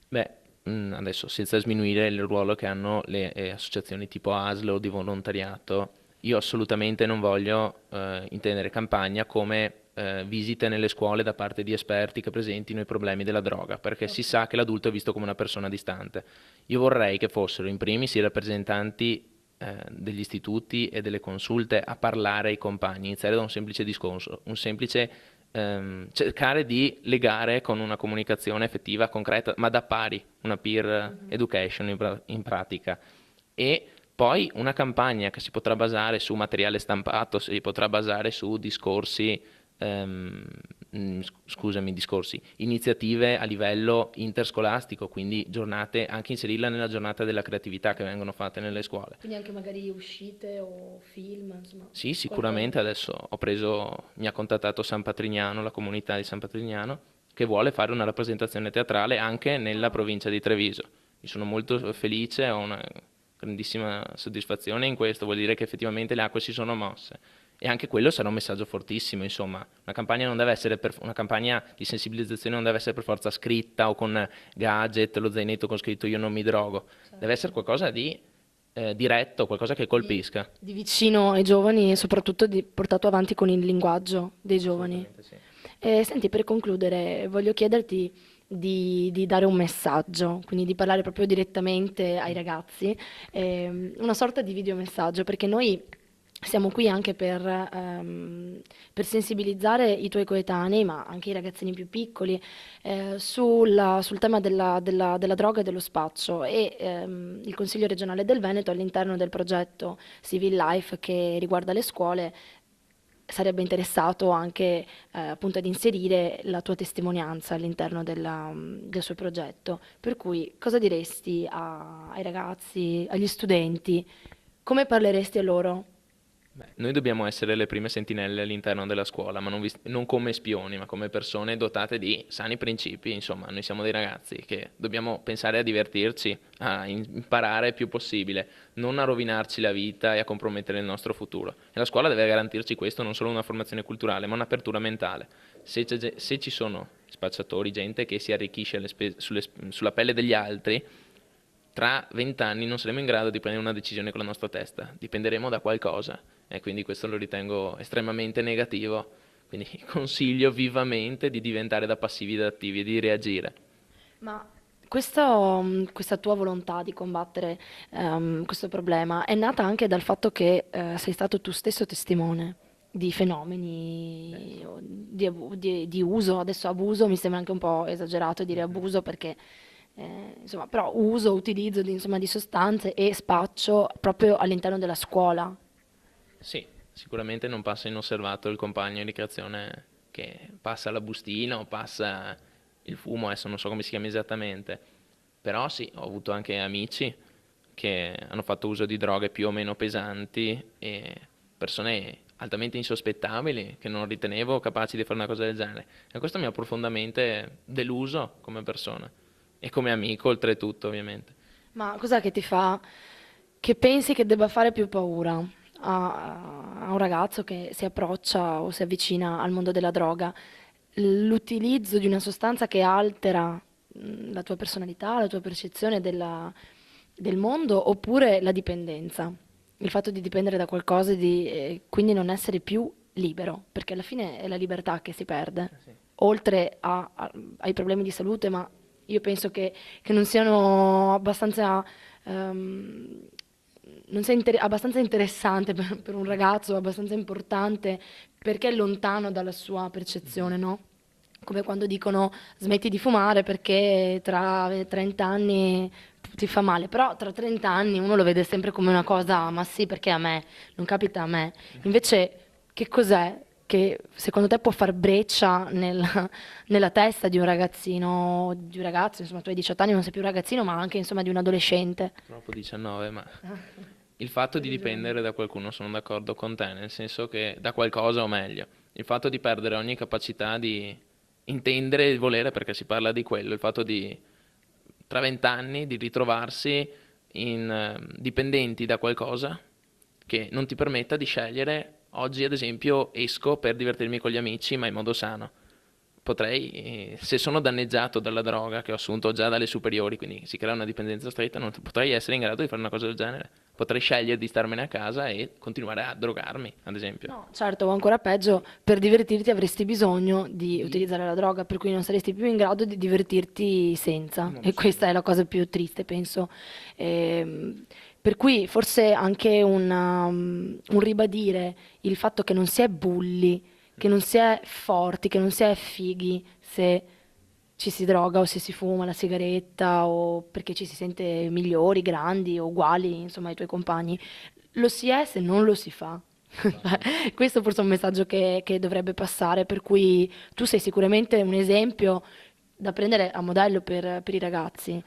Beh, adesso senza sminuire il ruolo che hanno le associazioni tipo ASL o di volontariato, io assolutamente non voglio intendere campagna come visite nelle scuole da parte di esperti che presentino i problemi della droga, perché si Ok. sa che l'adulto è visto come una persona distante. Io vorrei che fossero in primis i rappresentanti degli istituti e delle consulte a parlare ai compagni, iniziare da un semplice discorso, un semplice cercare di legare con una comunicazione effettiva, concreta, ma da pari, una peer Mhm. education in pratica. E poi una campagna che si potrà basare su materiale stampato, si potrà basare su discorsi, ehm, scusami, discorsi, iniziative a livello interscolastico, quindi giornate, anche inserirla nella giornata della creatività che vengono fatte nelle scuole. Quindi anche magari uscite o film, insomma, Sì, qualcosa. sicuramente adesso mi ha contattato San Patrignano, la comunità di San Patrignano, che vuole fare una rappresentazione teatrale anche nella Ah, provincia di Treviso. Mi sono molto felice, ho una grandissima soddisfazione in questo, vuol dire che effettivamente le acque si sono mosse. E anche quello sarà un messaggio fortissimo, insomma, una campagna non deve essere una campagna di sensibilizzazione non deve essere per forza scritta o con gadget, lo zainetto con scritto io non mi drogo, deve essere certo. qualcosa di diretto, qualcosa che Di, colpisca. di vicino ai giovani e soprattutto portato avanti con il linguaggio dei giovani. Assolutamente sì. E senti, per concludere, voglio chiederti di dare un messaggio, quindi di parlare proprio direttamente ai ragazzi, una sorta di videomessaggio, perché noi siamo qui anche per sensibilizzare i tuoi coetanei, ma anche i ragazzini più piccoli, sul tema della droga e dello spaccio. E il Consiglio regionale del Veneto, all'interno del progetto Civil Life che riguarda le scuole, sarebbe interessato anche appunto ad inserire la tua testimonianza all'interno del suo progetto. Per cui cosa diresti ai ragazzi, agli studenti? Come parleresti a loro? Beh, noi dobbiamo essere le prime sentinelle all'interno della scuola, ma non come spioni, ma come persone dotate di sani principi. Insomma, noi siamo dei ragazzi che dobbiamo pensare a divertirci, a imparare il più possibile, non a rovinarci la vita e a compromettere il nostro futuro. E la scuola deve garantirci questo, non solo una formazione culturale, ma un'apertura mentale. Se ci sono spacciatori, gente che si arricchisce sulla pelle degli altri, tra 20 anni non saremo in grado di prendere una decisione con la nostra testa, dipenderemo da qualcosa e quindi questo lo ritengo estremamente negativo. Quindi consiglio vivamente di diventare da passivi da attivi e di reagire. Ma questa tua volontà di combattere questo problema è nata anche dal fatto che sei stato tu stesso testimone di Beh, fenomeni sì. di uso, adesso abuso mi sembra anche un po' esagerato dire Mhm. abuso perché insomma, però uso, utilizzo insomma, di sostanze e spaccio proprio all'interno della scuola. Sì, sicuramente non passa inosservato il compagno in ricreazione che passa la bustina o passa il fumo, adesso non so come si chiama esattamente, però sì, ho avuto anche amici che hanno fatto uso di droghe più o meno pesanti e persone altamente insospettabili che non ritenevo capaci di fare una cosa del genere. E questo mi ha profondamente deluso come persona e come amico oltretutto, ovviamente. Ma cos'è che ti fa, che pensi che debba fare più paura a un ragazzo che si approccia o si avvicina al mondo della droga? L'utilizzo di una sostanza che altera la tua personalità, la tua percezione del mondo, oppure la dipendenza? Il fatto di dipendere da qualcosa e quindi non essere più libero, perché alla fine è la libertà che si perde, Sì. oltre ai problemi di salute, ma io penso che non siano abbastanza, ehm, non sia abbastanza interessante per un ragazzo, abbastanza importante, perché è lontano dalla sua Mhm. percezione, no? Come quando dicono smetti di fumare perché tra 30 anni ti fa male, però tra 30 anni uno lo vede sempre come una cosa, ma sì, perché a me, non capita a me. Invece, che cos'è che secondo te può far breccia nella testa di un ragazzino, di un ragazzo, insomma, tu hai 18 anni, non sei più un ragazzino, ma anche insomma di un adolescente. Purtroppo 19, ma il fatto Hai di ragione. dipendere da qualcuno sono d'accordo con te, nel senso che da qualcosa o meglio, il fatto di perdere ogni capacità di intendere e volere, perché si parla di quello, il fatto di tra 20 anni di ritrovarsi dipendenti da qualcosa che non ti permetta di scegliere oggi ad esempio esco per divertirmi con gli amici ma in modo sano se sono danneggiato dalla droga che ho assunto già dalle superiori, quindi si crea una dipendenza stretta, non potrei essere in grado di fare una cosa del genere. Potrei scegliere di starmene a casa e continuare a drogarmi, ad esempio. No, certo, o ancora peggio, per divertirti avresti bisogno di Di utilizzare la droga, per cui non saresti più in grado di divertirti in senza. modo E questa sano. è la cosa più triste, penso. Per cui forse anche un ribadire il fatto che non si è bulli, che non si è forti, che non si è fighi se ci si droga o se si fuma la sigaretta o perché ci si sente migliori, grandi o uguali, insomma, ai tuoi compagni. Lo si è se non lo si fa. Esatto. Questo forse è un messaggio che dovrebbe passare, per cui tu sei sicuramente un esempio da prendere a modello per i ragazzi.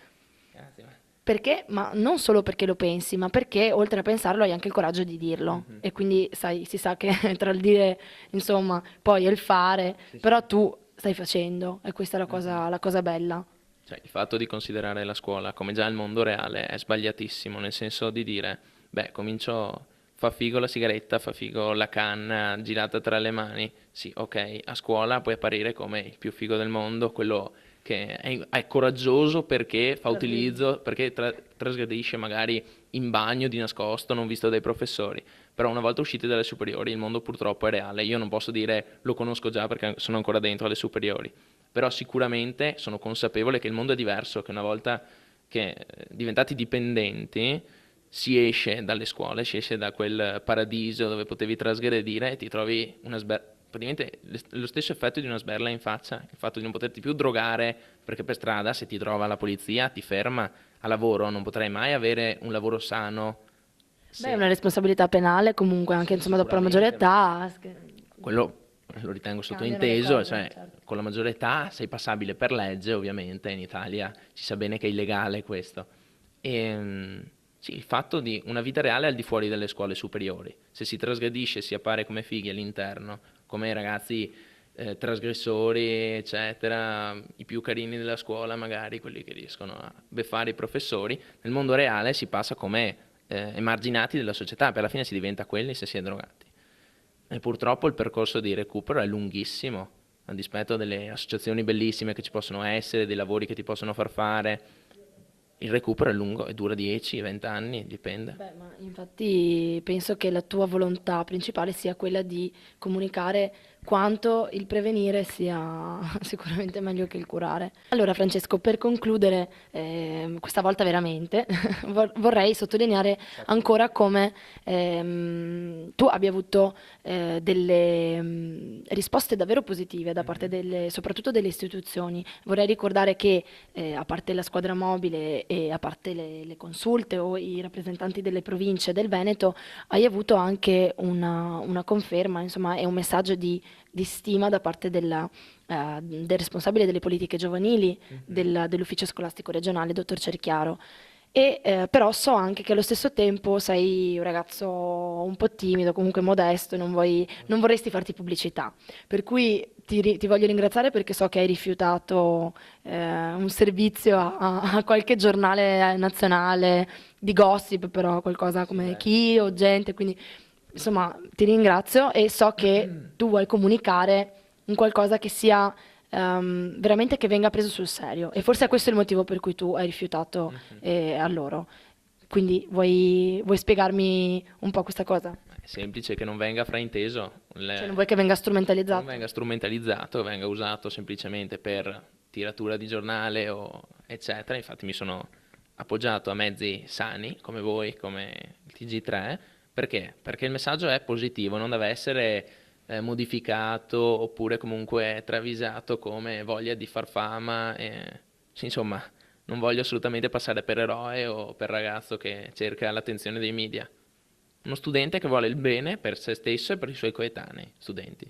Grazie. Perché? Ma non solo perché lo pensi, ma perché oltre a pensarlo hai anche il coraggio di dirlo. Mhm. E quindi, sai, si sa che tra il dire, insomma, poi e il fare, Sì, sì. però tu stai facendo, e questa è Mhm. la cosa bella. Cioè, il fatto di considerare la scuola come già il mondo reale è sbagliatissimo, nel senso di dire, beh, fa figo la sigaretta, fa figo la canna girata tra le mani. Sì, ok, a scuola puoi apparire come il più figo del mondo, quello che è coraggioso perché fa Trasgridi. utilizzo, perché trasgredisce magari in bagno di nascosto, non visto dai professori. Però una volta usciti dalle superiori il mondo purtroppo è reale. Io non posso dire lo conosco già perché sono ancora dentro alle superiori, però sicuramente sono consapevole che il mondo è diverso, che una volta che diventati dipendenti si esce dalle scuole, si esce da quel paradiso dove potevi trasgredire e ti trovi praticamente lo stesso effetto di una sberla in faccia, il fatto di non poterti più drogare perché per strada se ti trova la polizia ti ferma, a lavoro non potrai mai avere un lavoro sano Beh, è se... una responsabilità penale comunque, anche Sì, insomma dopo la maggiore sicuramente, ma età, quello lo ritengo cambiano le sottointeso, cose, cioè certo. con la maggiore età sei passabile per legge, ovviamente in Italia si sa bene che è illegale questo. E sì, il fatto di una vita reale al di fuori delle scuole superiori. Se si trasgredisce, si appare come fighi all'interno, come ragazzi trasgressori, eccetera, i più carini della scuola, magari quelli che riescono a beffare i professori. Nel mondo reale si passa come emarginati della società, per alla fine si diventa quelli se si è drogati. E purtroppo il percorso di recupero è lunghissimo, a dispetto delle associazioni bellissime che ci possono essere, dei lavori che ti possono far fare. Il recupero è lungo e dura 10-20 anni, dipende. Beh, ma infatti penso che la tua volontà principale sia quella di comunicare quanto il prevenire sia sicuramente meglio che il curare. Allora, Francesco, per concludere, questa volta veramente, vorrei sottolineare ancora come tu abbia avuto delle risposte davvero positive da parte Mhm. soprattutto delle istituzioni. Vorrei ricordare che a parte la squadra mobile e a parte le consulte o i rappresentanti delle province del Veneto, hai avuto anche una conferma, insomma, e un messaggio di stima da parte del responsabile delle politiche giovanili Mhm. dell'ufficio scolastico regionale, dottor Cerchiaro. E però so anche che allo stesso tempo sei un ragazzo un po' timido, comunque modesto, e non vorresti farti pubblicità. Per cui ti voglio ringraziare perché so che hai rifiutato un servizio a qualche giornale nazionale di gossip, però qualcosa Sì, come beh. chi o gente, quindi insomma ti ringrazio e so che tu vuoi comunicare un qualcosa che sia veramente che venga preso sul serio e forse è questo il Sicuramente. motivo per cui tu hai rifiutato Mhm. a loro. Quindi vuoi spiegarmi un po' questa cosa? È semplice che non venga frainteso, Cioè non vuoi che venga che non strumentalizzato? venga strumentalizzato, venga usato semplicemente per tiratura di giornale o eccetera. Infatti mi sono appoggiato a mezzi sani come voi, come il TG3, perché? Perché il messaggio è positivo, non deve essere modificato oppure comunque travisato come voglia di far fama. Sì, insomma, non voglio assolutamente passare per eroe o per ragazzo che cerca l'attenzione dei media. Uno studente che vuole il bene per se stesso e per i suoi coetanei studenti.